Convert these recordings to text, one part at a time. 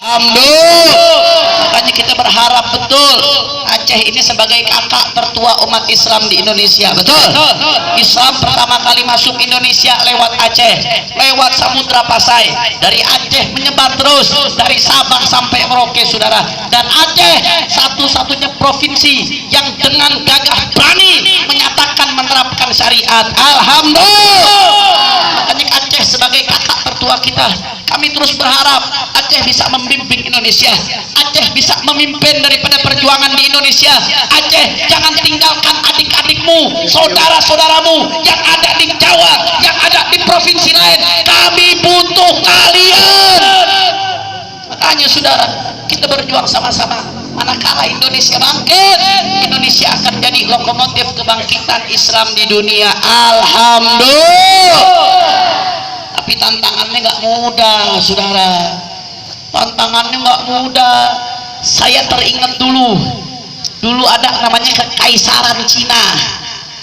Alhamdulillah. Makanya kita berharap betul Aceh ini sebagai kakak tertua umat Islam di Indonesia. Betul? Islam pertama kali masuk Indonesia lewat Aceh, lewat Samudra Pasai. Dari Aceh menyebar terus dari Sabah sampai Merauke, saudara. Dan Aceh satu-satunya provinsi yang dengan gagah berani menyatakan menerapkan syariat. Alhamdulillah. Makanya Aceh sebagai kakak tertua kita, kami terus berharap Aceh bisa membimbing Indonesia. Aceh bisa memimpin daripada perjuangan di Indonesia. Aceh, jangan tinggalkan adik-adikmu, saudara-saudaramu yang ada di Jawa, yang ada di provinsi lain. Kami butuh kalian. Makanya saudara, kita berjuang sama-sama. Manakala Indonesia bangkit, Indonesia akan jadi lokomotif kebangkitan Islam di dunia. Alhamdulillah. Tapi tantangannya nggak mudah, saudara. Tantangannya nggak mudah. Saya teringat dulu ada namanya Kekaisaran Cina.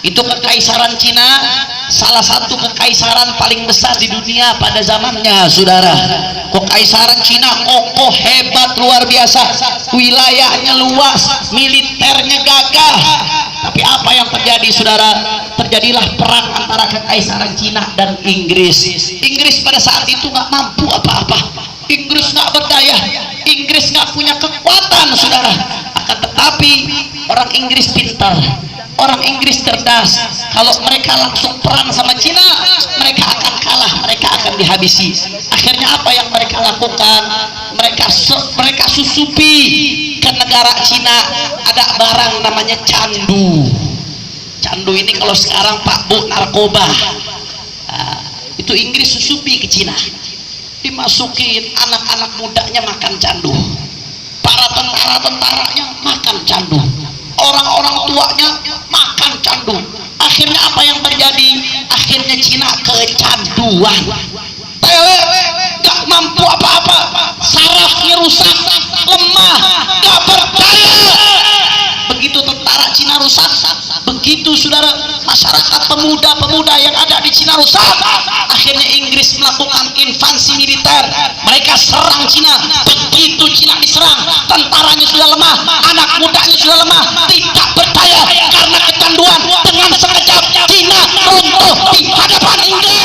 Itu Kekaisaran Cina salah satu kekaisaran paling besar di dunia pada zamannya, saudara. Kekaisaran Cina kokoh, hebat, luar biasa. Wilayahnya luas, militernya gagah. Tapi apa yang terjadi, saudara? Terjadilah perang antara Kekaisaran Cina dan Inggris. Inggris pada saat itu nggak mampu apa-apa. Inggris nggak berdaya, Inggris nggak punya kekuatan, saudara. Akan tetapi orang Inggris pintar, orang Inggris cerdas. Kalau mereka langsung perang sama Cina, mereka akan kalah, mereka akan dihabisi. Akhirnya apa yang mereka lakukan? Mereka susupi ke negara Cina ada barang namanya candu. Candu ini kalau sekarang Pak Bu narkoba. Nah, itu Inggris susupi ke Cina. Dimasukin, anak-anak mudanya makan candu, para tentara-tentaranya makan candu, orang-orang tuanya makan candu. Akhirnya apa yang terjadi? Akhirnya Cina kecanduan, gak mampu apa-apa, sarafnya rusak, lemah, gak berdaya. Begitu tentara Cina rusak, begitu saudara masyarakat pemuda-pemuda yang ada di Cina rusak, akhirnya Inggris melakukan invasi militer. Mereka serang Cina. Begitu Cina diserang, tentaranya sudah lemah, anak mudanya sudah lemah, tidak berdaya karena kecanduan. Dengan sekejap Cina runtuh di hadapan Inggris.